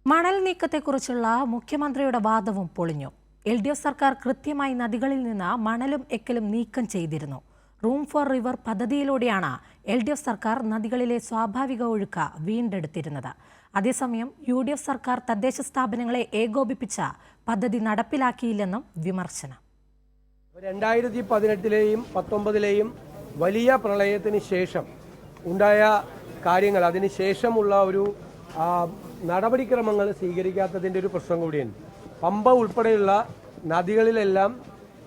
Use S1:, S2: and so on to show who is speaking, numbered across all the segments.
S1: മണൽ നീക്കത്തെക്കുറിച്ചുള്ള മുഖ്യമന്ത്രിയുടെ വാദവും പൊളിഞ്ഞു. LDF സർക്കാർ കൃത്യമായി നദികളിൽ നിന്ന് മണലും എക്കലും നീക്കം ചെയ്തിരുന്നു. റൂം ഫോർ റിവർ പദ്ധതിയിലൂടെയാണ് LDF സർക്കാർ നദികളിലെ സ്വാഭാവിക ഒഴുക്ക് വീണ്ടെടുത്തിരുന്നത്. അതേസമയം UDF സർക്കാർ തദ്ദേശ സ്ഥാപനങ്ങളെ ഏകോപിപ്പിച്ച പദ്ധതി നടപ്പിലാക്കിയില്ലെന്നും വിമർശനം.
S2: 2018-ലെയും 19-ലെയും വലിയ പ്രളയത്തിന് ശേഷം ഉണ്ടായ കാര്യങ്ങൾ, അതിനുശേഷമുള്ള ഒരു നടപടിക്രമങ്ങൾ സ്വീകരിക്കാത്തതിൻ്റെ ഒരു പ്രശ്നം കൂടിയുണ്ട്. പമ്പ ഉൾപ്പെടെയുള്ള നദികളിലെല്ലാം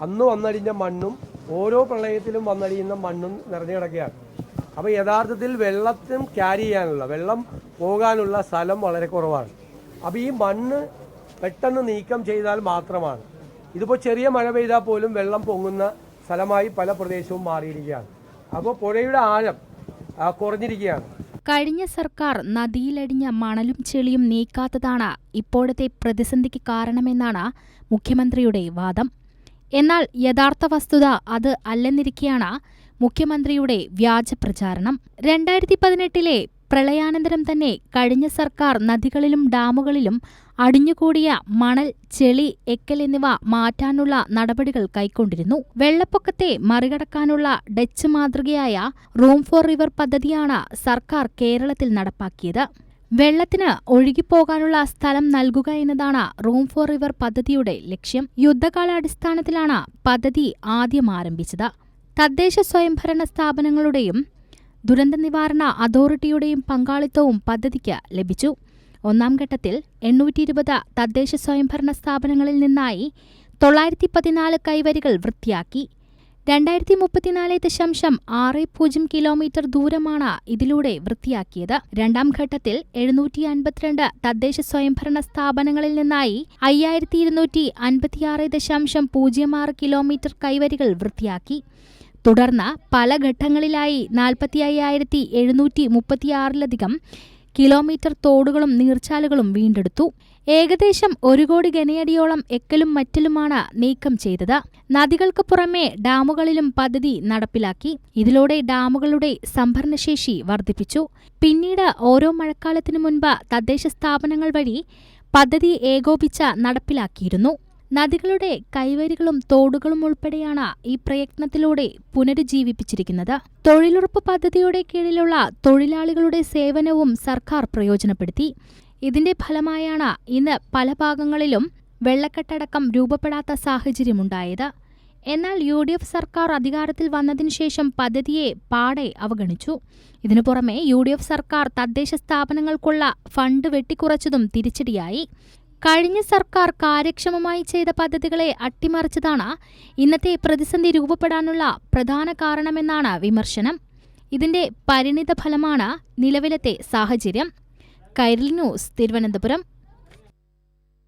S2: അന്ന് വന്നടിഞ്ഞ മണ്ണും ഓരോ പ്രളയത്തിലും വന്നടിയുന്ന മണ്ണും നിറഞ്ഞു കിടക്കുകയാണ്. അപ്പോൾ യഥാർത്ഥത്തിൽ വെള്ളം ക്യാരി ചെയ്യാനുള്ള, വെള്ളം പോകാനുള്ള സ്ഥലം വളരെ കുറവാണ്. അപ്പോൾ ഈ മണ്ണ് പെട്ടെന്ന് നീക്കം ചെയ്താൽ മാത്രമാണ്. ഇതിപ്പോൾ ചെറിയ മഴ പെയ്താൽ പോലും വെള്ളം പൊങ്ങുന്ന സ്ഥലമായി പല പ്രദേശവും മാറിയിരിക്കുകയാണ്. അപ്പോൾ പുഴയുടെ ആഴം കുറഞ്ഞിരിക്കുകയാണ്.
S3: കഴിഞ്ഞ സർക്കാർ നദിയിലടിഞ്ഞ മണലും ചെളിയും നീക്കാത്തതാണ് ഇപ്പോഴത്തെ പ്രതിസന്ധിക്ക് കാരണമെന്നാണ് മുഖ്യമന്ത്രിയുടെ വാദം. എന്നാൽ യഥാർത്ഥ വസ്തുത അത് അല്ലെന്നിരിക്കെയാണ് മുഖ്യമന്ത്രിയുടെ വ്യാജ പ്രചാരണം. 2018-ലെ പ്രളയാനന്തരം തന്നെ കഴിഞ്ഞ സർക്കാർ നദികളിലും ഡാമുകളിലും അടിഞ്ഞുകൂടിയ മണൽ, ചെളി, എക്കൽ എന്നിവ മാറ്റാനുള്ള നടപടികൾ കൈക്കൊണ്ടിരുന്നു. വെള്ളപ്പൊക്കത്തെ മറികടക്കാനുള്ള ഡച്ച് മാതൃകയായ റൂം ഫോർ റിവർ പദ്ധതിയാണ് സർക്കാർ കേരളത്തിൽ നടപ്പാക്കിയത്. വെള്ളത്തിന് ഒഴുകിപ്പോകാനുള്ള സ്ഥലം നൽകുക എന്നതാണ് റൂം ഫോർ റിവർ പദ്ധതിയുടെ ലക്ഷ്യം. യുദ്ധകാലാടിസ്ഥാനത്തിലാണ് പദ്ധതി ആദ്യം ആരംഭിച്ചത്. തദ്ദേശ സ്വയംഭരണ സ്ഥാപനങ്ങളുടെയും ദുരന്ത നിവാരണ അതോറിറ്റിയുടെയും പങ്കാളിത്തവും പദ്ധതിക്ക് ലഭിച്ചു. ഒന്നാം ഘട്ടത്തിൽ 820 തദ്ദേശ സ്വയംഭരണ സ്ഥാപനങ്ങളിൽ നിന്നായി 914 കൈവരികൾ വൃത്തിയാക്കി. 2034.60 കിലോമീറ്റർ ദൂരമാണ് ഇതിലൂടെ വൃത്തിയാക്കിയത്. രണ്ടാം ഘട്ടത്തിൽ 752 തദ്ദേശ സ്വയംഭരണ സ്ഥാപനങ്ങളിൽ നിന്നായി 5256.06 കിലോമീറ്റർ കൈവരികൾ വൃത്തിയാക്കി. തുടർന്ന് പല ഘട്ടങ്ങളിലായി 45,736 കിലോമീറ്റർ തോടുകളും നീർച്ചാലുകളും വീണ്ടെടുത്തു. ഏകദേശം 1 കോടി ഘനയടിയോളം എക്കലും മറ്റലുമാണ് നീക്കം ചെയ്തത്. നദികൾക്ക് പുറമെ ഡാമുകളിലും പദ്ധതി നടപ്പിലാക്കി. ഇതിലൂടെ ഡാമുകളുടെ സംഭരണശേഷി വർദ്ധിപ്പിച്ചു. പിന്നീട് ഓരോ മഴക്കാലത്തിനു മുൻപ് തദ്ദേശ സ്ഥാപനങ്ങൾ വഴി പദ്ധതി ഏകോപിച്ച് നടപ്പിലാക്കിയിരുന്നു. നദികളുടെ കൈവരികളും തോടുകളും ഉൾപ്പെടെയാണ് ഈ പ്രയത്നത്തിലൂടെ പുനരുജ്ജീവിപ്പിച്ചിരിക്കുന്നത്. തൊഴിലുറപ്പ് പദ്ധതിയുടെ കീഴിലുള്ള തൊഴിലാളികളുടെ സേവനവും സർക്കാർ പ്രയോജനപ്പെടുത്തി. ഇതിന്റെ ഫലമായാണ് ഇന്ന് പല ഭാഗങ്ങളിലും വെള്ളക്കെട്ടടക്കം രൂപപ്പെടാത്ത സാഹചര്യമുണ്ടായത്. എന്നാൽ UDF സർക്കാർ അധികാരത്തിൽ വന്നതിനു ശേഷം പദ്ധതിയെ പാടെ അവഗണിച്ചു. ഇതിനു പുറമെ UDF സർക്കാർ തദ്ദേശ സ്ഥാപനങ്ങൾക്കുള്ള ഫണ്ട് വെട്ടിക്കുറച്ചതും തിരിച്ചടിയായി. കഴിഞ്ഞ സർക്കാർ കാര്യക്ഷമമായി ചെയ്ത പദ്ധതികളെ അട്ടിമറിച്ചതാണ് ഇന്നത്തെ പ്രതിസന്ധി രൂപപ്പെടാനുള്ള പ്രധാന കാരണമെന്നാണ് വിമർശനം. ഇതിന്റെ പരിണിത ഫലമാണ് നിലവിലത്തെ സാഹചര്യം. കൈരളി ന്യൂസ്, തിരുവനന്തപുരം.